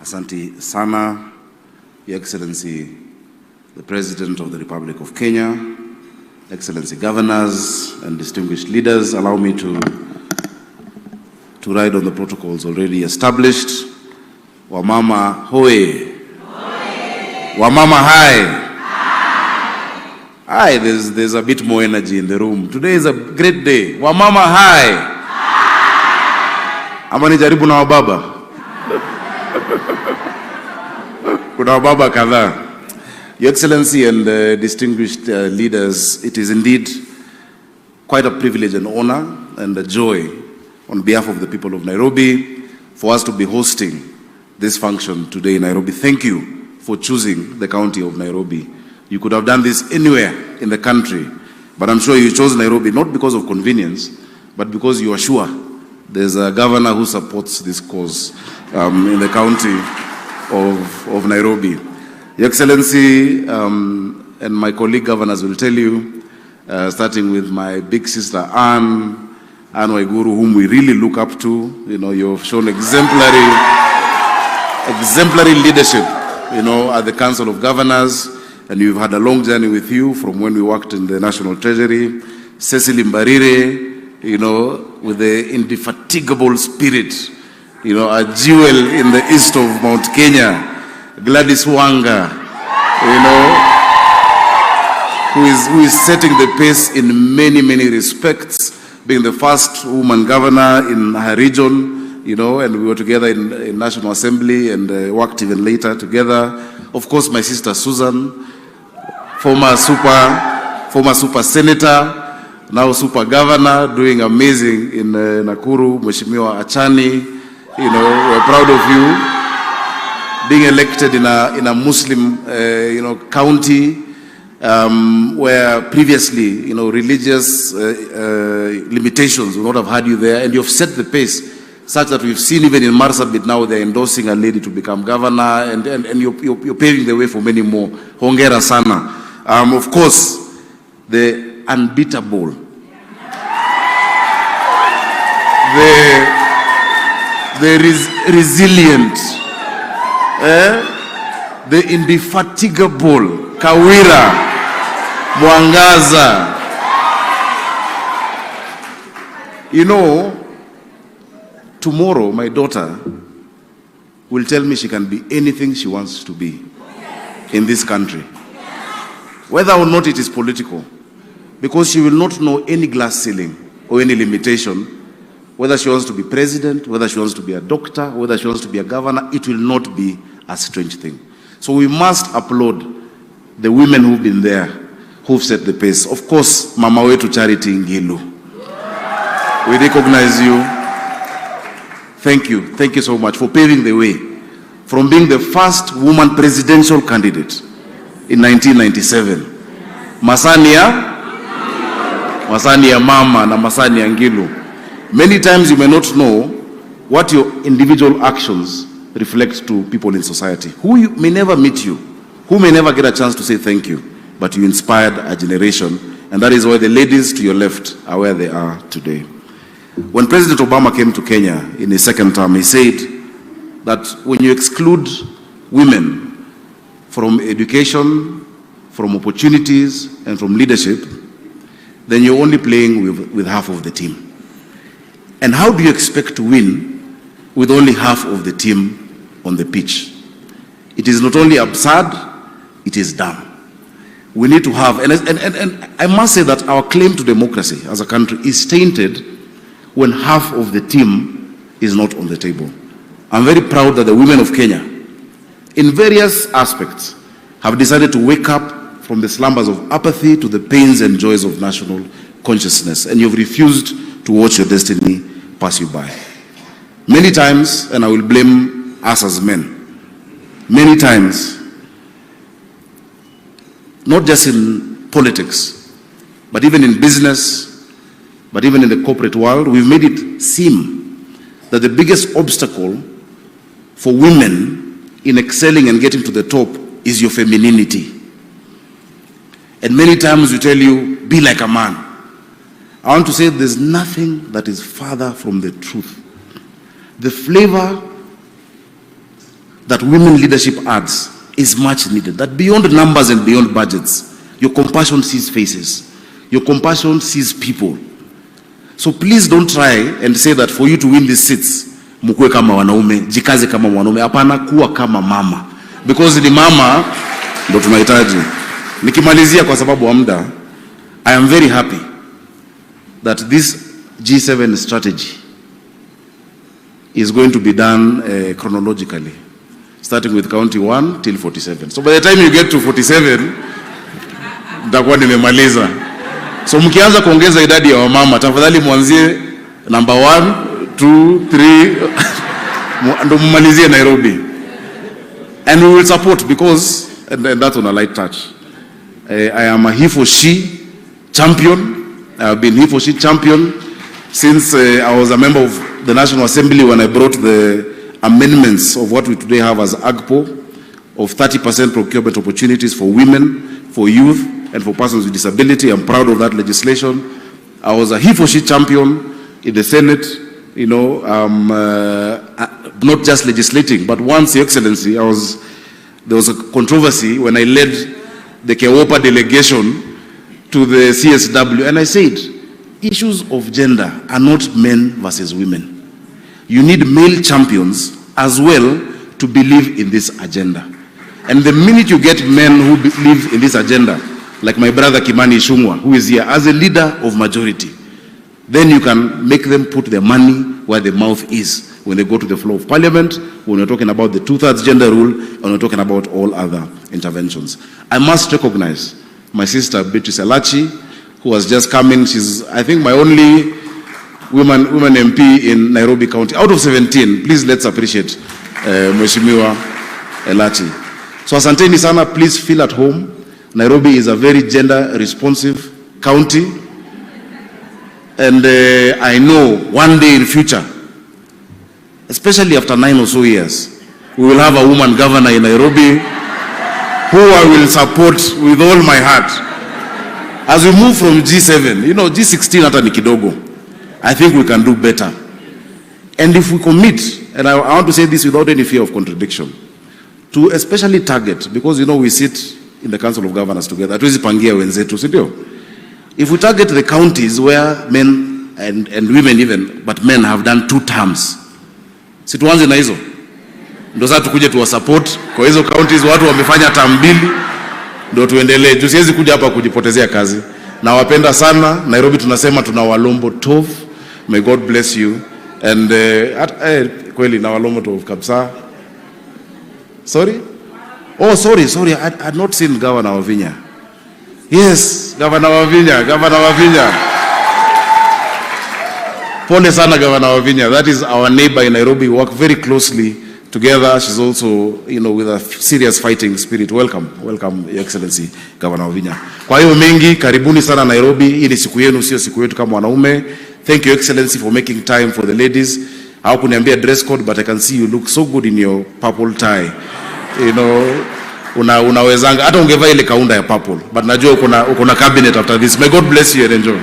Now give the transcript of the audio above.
Asante sana, Your Excellency, the President of the Republic of Kenya, Excellency Governors and distinguished leaders. Allow me to ride on the protocols already established. Wamama hoye. Wamama hai. Hi, there's a bit more energy in the room. Today is a great day. Wamama hai. Ama nijaribu na wababa. Kuna wababa kadhaa. Your Excellency and distinguished leaders, it is indeed quite a privilege and honor and a joy on behalf of the people of Nairobi for us to be hosting this function today in Nairobi. Thank you for choosing the county of Nairobi. You could have done this anywhere in the country, but I'm sure you chose Nairobi not because of convenience, but because you are sure there's a governor who supports this cause in the county of Nairobi. Your Excellency and my colleague governors will tell you, starting with my big sister Anne Waiguru, whom we really look up to. You know, you've shown exemplary leadership, you know, at the Council of Governors, and you've had a long journey with you from when we worked in the National Treasury. Cecily Mbarire, you know, with the indefatigable spirit, you know, a jewel in the east of Mount Kenya. Gladys Wanga, you know, who is setting the pace in many respects, being the first woman governor in her region, you know, and we were together in National Assembly and worked even later together. Of course, my sister Susan, former super senator, now super governor, doing amazing in Nakuru. Mheshimiwa Achani, you know, we're proud of you. Being elected in a Muslim, you know, county, where previously, you know, religious limitations would not have had you there, and you've set the pace such that we've seen even in Marsabit now they're endorsing a lady to become governor, and you're paving the way for many more. Hongera sana. Of course, the unbeatable, the resilient, the indefatigable Kawira Mwangaza. You know, tomorrow my daughter will tell me she can be anything she wants to be in this country, whether or not it is political, because she will not know any glass ceiling or any limitation. Whether she wants to be president, whether she wants to be a doctor, whether she wants to be a governor, it will not be a strange thing. So we must applaud the women who've been there, who've set the pace. Of course, Mama wetu Charity Ngilu. We recognize you. Thank you. Thank you so much for paving the way. From being the first woman presidential candidate in 1997. Masania Mama na Masania Ngilu. Many times you may not know what your individual actions reflect to people in society, who may never meet you, who may never get a chance to say thank you, but you inspired a generation, and that is why the ladies to your left are where they are today. When President Obama came to Kenya in his second term, he said that when you exclude women from education, from opportunities, and from leadership, then you're only playing with half of the team. And how do you expect to win with only half of the team on the pitch? It is not only absurd, it is dumb. We need to have, and I must say that our claim to democracy as a country is tainted when half of the team is not on the table. I'm very proud that the women of Kenya, in various aspects, have decided to wake up from the slumbers of apathy to the pains and joys of national consciousness, and you've refused to watch your destiny pass you by. Many times, and I will blame us as men, many times, not just in politics, but even in business, but even in the corporate world, we've made it seem that the biggest obstacle for women in excelling and getting to the top is your femininity. And many times we tell you, be like a man. I want to say there's nothing that is farther from the truth. The flavor that women leadership adds is much needed. That beyond numbers and beyond budgets, your compassion sees faces. Your compassion sees people. So please don't try and say that for you to win these seats, mukue kama wanaume, jikaze kama wanaume, hapana, kuwa kama mama. Because ni mama ndo tunahitaji. Nikimalizia kwa sababu wa muda, I am very happy that this G7 strategy is going to be done chronologically, starting with county 1 till 47. So by the time you get to 47, nitakuwa nimemaliza. So mkianza kuongeza idadi ya wamama, tafadhali mwanzie number 1, 2, 3, ndo mmalizie Nairobi. And we will support because, and that's on a light touch, I am a he for she champion. I have been he for she champion since I was a member of the National Assembly when I brought the amendments of what we today have as AGPO of 30% procurement opportunities for women, for youth, and for persons with disability. I'm proud of that legislation. I was a he for she champion in the Senate, you know, not just legislating, but once, Your Excellency, there was a controversy when I led the Kewopa delegation to the CSW, and I said, issues of gender are not men versus women. You need male champions as well to believe in this agenda. And the minute you get men who believe in this agenda, like my brother Kimani Ichung'wah, who is here as a leader of majority, then you can make them put their money where the mouth is when they go to the floor of parliament, when we're talking about the 2/3 gender rule, and we're talking about all other interventions. I must recognize my sister Beatrice Elachi, who has just come in. She's, I think, my only woman MP in Nairobi County out of 17. Please let's appreciate Mheshimiwa Elachi. So asanteni sana, please feel at home. Nairobi is a very gender responsive county, and I know one day in future, especially after 9 or so years, we will have a woman governor in Nairobi who I will support with all my heart. As we move from G7, you know, G16 hata ni kidogo, I think we can do better. And if we commit, and I want to say this without any fear of contradiction, to especially target, because you know we sit in the Council of Governors together, hatuwezi pangia wenzetu, si ndio? If we target the counties where men and women even, but men have done 2 terms, si tuanze na hizo, ndio sasa tukuje tuwa support kwa hizo counties watu wamefanya term 2, ndio tuendelee. Tusiwezi kuja hapa kujipotezea kazi. Na wapenda sana Nairobi, tunasema tuna walombo tov. May God bless you. And kweli na walombo tov kabisa. Sorry? Oh, sorry. I had not seen Governor Wavinya. Yes, Governor Wavinya. Pole sana Governor Wavinya. That is our neighbor in Nairobi. We work very closely together. She's also, you know, with a serious fighting spirit. Welcome, Your Excellency, Governor Wavinya. Kwa hiyo mengi, karibuni sana Nairobi. Hii ni siku yenu, sio siku yetu kama wanaume. Thank you, Your Excellency, for making time for the ladies. Hawakuniambia dress code, but I can see you look so good in your purple tie. You know, unawezanga hata ungevaa ile kaunda ya purple, but najua uko na cabinet after this. May God bless you and enjoy.